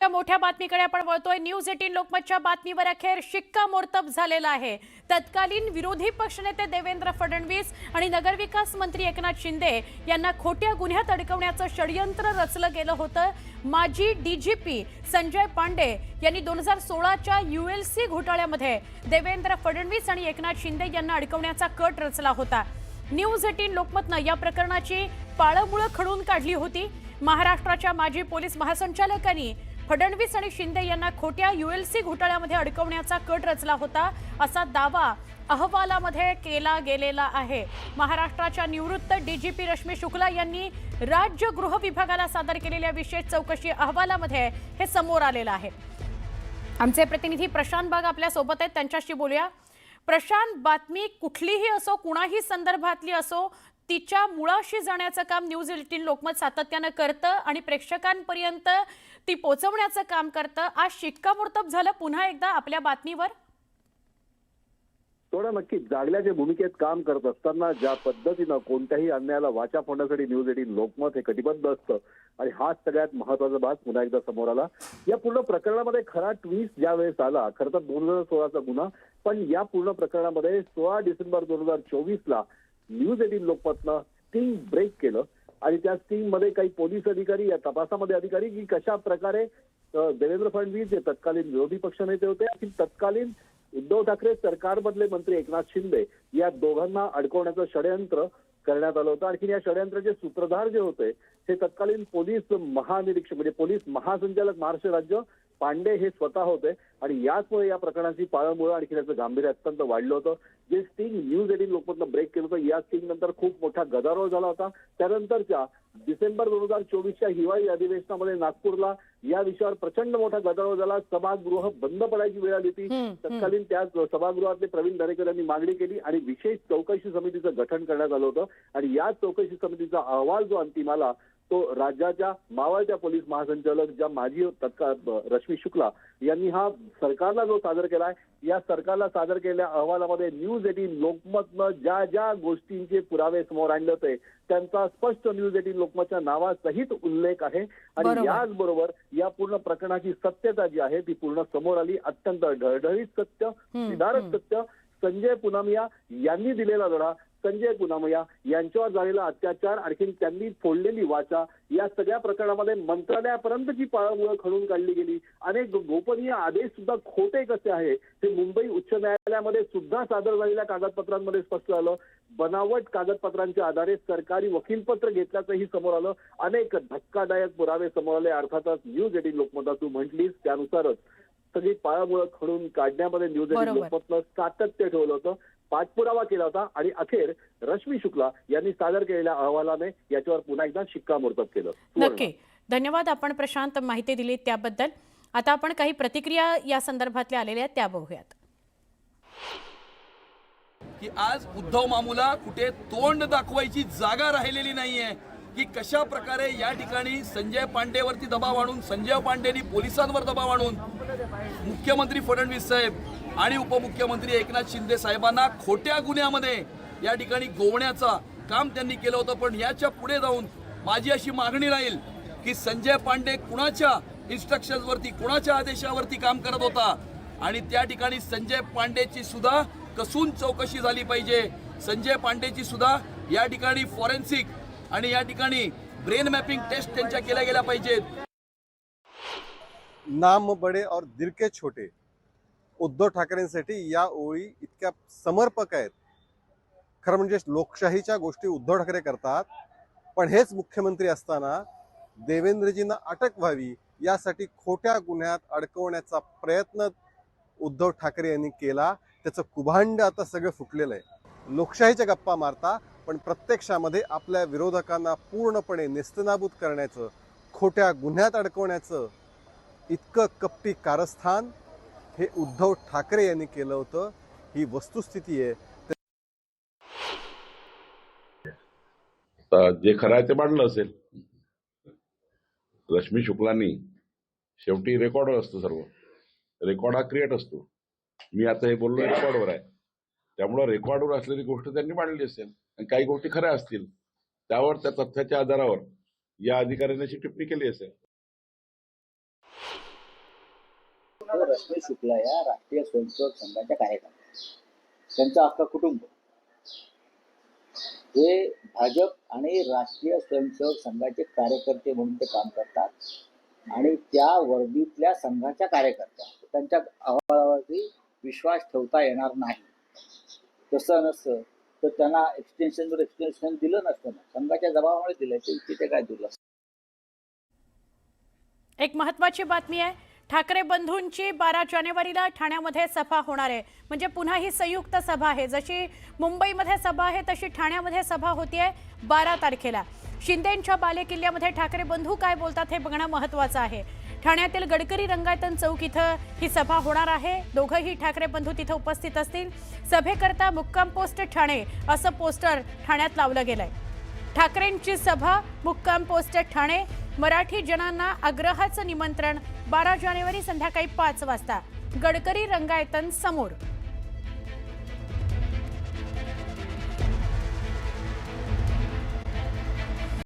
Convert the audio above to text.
त्या मोठ्या बातमीकडे आपण वळतोय। न्यूज 18 लोकमतच्या बातमीवर अखेर शिक्कामोर्तब झालेला आहे। तत्कालीन विरोधी पक्षनेते देवेंद्र फडणवीस आणि नगरविकास मंत्री एकनाथ शिंदे यांना खोट्या गुन्ह्यात अडकवण्याचं षडयंत्र रचलं गेलं होतं। माजी डीजीपी संजय पांडे यांनी 2016च्या यूएलसी घोटाळ्यामध्ये देवेंद्र फडणवीस आणि एकनाथ शिंदे यांना अडकवण्याचा कट रचला होता। न्यूज 18 लोकमतनं या प्रकरणाची पाळंमुळं खणून काढली होती। महाराष्ट्राच्या माजी पोलीस महासंचालकांनी फडणवीस आणि शिंदे यांना खोट्या यूएलसी घोटाळ्यामध्ये अडकवण्याचा कट रचला होता असा दावा अहवालामध्ये केला गेलेला आहे। महाराष्ट्राच्या निवृत्त डीजीपी रश्मी शुक्ला यांनी राज्य गृह विभागाला सादर केलेल्या विशेष चौकशी अहवालामध्ये हे समोर आलेलं आहे। आमचे प्रतिनिधी प्रशांत बाग आपल्या सोबत आहेत, त्यांच्याशी बोलूया। प्रशांत, बातमी कुठलीही असो, कुणाही संदर्भातली असो, तिच्या मुळाशी जाण्याचं काम न्यूज 18 लोकमत सातत्यानं करतं आणि प्रेक्षकांपर्यंत ती पोहोचवण्याचं काम करतं। आज शिक्कामोर्तब झालं पुन्हा एकदा आपल्या बातमीवर। थोडं नक्की जागल्याच्या भूमिकेत काम करत असताना ज्या पद्धतीनं कोणत्याही अन्यायाला वाचा फोडण्यासाठी न्यूज 18 लोकमत हे कटिबद्ध असतं आणि हाच सगळ्यात महत्त्वाचा भाग पुन्हा एकदा समोर आला। या पूर्ण प्रकरणामध्ये खरा ट्विस्ट ज्या वेळेस आला, खरं तर 2016चा गुन्हा, पण या पूर्ण प्रकरणामध्ये 16 डिसेंबर 2024ला न्यूज 18 लोकमतनं स्टिंग ब्रेक केलं आणि त्या स्टिंग मध्ये काही पोलीस अधिकारी, या तपासामध्ये अधिकारी की कशा प्रकारे देवेंद्र फडणवीस जे तत्कालीन विरोधी पक्षनेते होते आणि तत्कालीन उद्धव ठाकरे सरकारमधले मंत्री एकनाथ शिंदे या दोघांना अडकवण्याचं षडयंत्र करण्यात आलं होतं। आणखी या षडयंत्राचे सूत्रधार जे होते ते तत्कालीन पोलीस महानिरीक्षक म्हणजे पोलीस महासंचालक महाराष्ट्र राज्य पांडे हे स्वतः होते आणि याचमुळे या प्रकरणाची पाळंमुळं आणखी त्याचं गांभीर्य अत्यंत वाढलं होतं। जे स्टिंग न्यूज 18 लोकमतनं ब्रेक केलं होतं, या स्टिंग नंतर खूप मोठा गदारोळ झाला होता। त्यानंतरच्या डिसेंबर 2024च्या हिवाळी अधिवेशनामध्ये नागपूरला या विषयावर प्रचंड मोठा गदारोळ झाला। सभागृह बंद पडायची वेळ आली होती। तत्कालीन त्या सभागृहातले प्रवीण दरेकर यांनी मागणी केली आणि विशेष चौकशी समितीचं गठन करण्यात आलं होतं आणि या चौकशी समितीचा अहवाल जो अंतिम आला तो राज्याच्या मावळत्या पोलीस महासंचालक ज्या माजी तत्काळ रश्मी शुक्ला यांनी हा सरकारला जो सादर केलाय, या सरकारला सादर केलेल्या अहवालामध्ये न्यूज 18 लोकमतनं ज्या ज्या गोष्टींचे पुरावे समोर आणले होते त्यांचा स्पष्ट न्यूज 18 लोकमतच्या नावासहित उल्लेख आहे आणि याचबरोबर या पूर्ण प्रकरणाची सत्यता जी आहे ती पूर्ण समोर आली। अत्यंत ढळढळीत सत्य, विदारक सत्य, संजय पुनामिया यांनी दिलेला लढा, संजय पुनामिया यांच्यावर झालेला अत्याचार, आणखी त्यांनी फोडलेली वाचा, या सगळ्या प्रकरणामध्ये मंत्रालयापर्यंतची पाळंमुळं खणून काढली गेली। अनेक गोपनीय आदेश सुद्धा खोटे कसे आहे हे मुंबई उच्च न्यायालयामध्ये सुद्धा सादर झालेल्या कागदपत्रांमध्ये स्पष्ट झालं। बनावट कागदपत्रांच्या आधारे सरकारी वकीलपत्र घेतल्याचंही समोर आलं। अनेक धक्कादायक पुरावे समोर आले। अर्थातच न्यूज 18 लोकमत तू म्हटलीस त्यानुसारच सगळी पाळंमुळं खणून काढण्यामध्ये न्यूज 18 लोकमतनं सातत्य ठेवलं होतं, पाठपुरावा केला होता आणि अखेर रश्मी शुक्ला यांनी सादर केलेल्या अहवालाने याच्यावर पुन्हा एकदा शिक्कामोर्तब केलं। नक्की धन्यवाद आपण प्रशांत माहिती दिली त्याबद्दल। आता आपण काही प्रतिक्रिया या संदर्भातल्या आलेल्या आहेत त्या बघूयात। की आज उद्धव मामूला कुठे तोंड दाखवायची जागा राहिलेली नाहीये की कशा प्रकारे या ठिकाणी संजय पांडेवरती दबाव आणून, संजय पांडेंनी पोलिसांवर दबाव आणून मुख्यमंत्री फडणवीस साहेब आणि उपमुख्यमंत्री एकनाथ शिंदे साहेबांना खोट्या गुन्ह्यामध्ये या ठिकाणी गोवण्याचा काम त्यांनी केलं होतं। पण याच्या पुढे जाऊन माझी अशी मागणी राहील की संजय पांडे कुणाच्या इन्स्ट्रक्शन्सवरती, कुणाच्या आदेशावरती काम करत होता आणि त्या ठिकाणी संजय पांडेची सुद्धा कसून चौकशी झाली पाहिजे। संजय पांडेची सुद्धा या ठिकाणी फॉरेन्सिक आणि या ठिकाणी ब्रेन मॅपिंग टेस्ट त्यांच्या केल्या गेल्या पाहिजेत। नाम बडे और दिल के छोटे, उद्धव ठाकरेंसाठी या ओळी इतक्या समर्पक आहेत। खरं म्हणजे लोकशाहीच्या गोष्टी उद्धव ठाकरे करतात, पण हेच मुख्यमंत्री असताना देवेंद्रजींना अटक व्हावी यासाठी खोट्या गुन्ह्यात अडकवण्याचा प्रयत्न उद्धव ठाकरे यांनी केला। त्याचं कुभांड आता सगळं फुटलेलं आहे। लोकशाहीच्या गप्पा मारता पण प्रत्यक्षामध्ये आपल्या विरोधकांना पूर्णपणे नेस्तनाबूत करण्याचं, खोट्या गुन्ह्यात अडकवण्याचं इतकं कपटी कारस्थान हे उद्धव ठाकरे यांनी केलं होतं। ही वस्तुस्थिती आहे। जे खरं आहे ते मांडलं असेल रश्मी शुक्लांनी। शेवटी रेकॉर्डवर असतं सर्व, रेकॉर्ड हा क्रिएट असतो। मी आता हे बोललो रेकॉर्डवर आहे, त्यामुळे रेकॉर्डवर असलेली गोष्ट त्यांनी मांडली असेल आणि काही गोष्टी खऱ्या असतील, त्यावर त्या तथ्याच्या आधारावर या अधिकाऱ्यांनी टिप्पणी केली असेल। तो रश्मी शुक्ला या राष्ट्रीय स्वयंसेवक संघाच्या कार्यकर्त्या, त्यांचं अख्खं कुटुंब हे भाजप आणि राष्ट्रीय स्वयंसेवक संघाचे कार्यकर्ते म्हणून ते काम करतात आणि त्या वर्दीतल्या संघाच्या कार्यकर्त्या त्यांच्या अहवालावरती विश्वास ठेवता येणार नाही. तसं नसतं तर त्यांना एक्सटेन्शन दिलं नसतं ना, संघाच्या दबावामुळे दिलं. ते काय दिलं. एक महत्त्वाची बातमी आहे, ठाकरे बंधूंची 12 जानेवारीला ठाण्यामध्ये सभा होणार आहे. म्हणजे पुन्हा ही संयुक्त सभा आहे. जशी मुंबईमध्ये सभा आहे तशी ठाण्यामध्ये सभा होतीये 12 तारखेला. शिंदेंच्या बालेकिल्ल्यामध्ये ठाकरे बंधू काय बोलतात हे बघणं महत्त्वाचं आहे. ठाण्यातील गडकरी रंगायतन चौक इथं ही सभा होणार आहे. दोघंही ठाकरे बंधू तिथं उपस्थित असतील. सभेकरता मुक्काम पोस्ट ठाणे असं पोस्टर ठाण्यात लावलं गेलंय. ठाकरेंची सभा मुक्काम पोस्ट ठाणे. मराठी जनांना आग्रहाचं निमंत्रण. 12 जानेवारी संध्याकाळी 5 वाजता गडकरी रंगायतन समोर.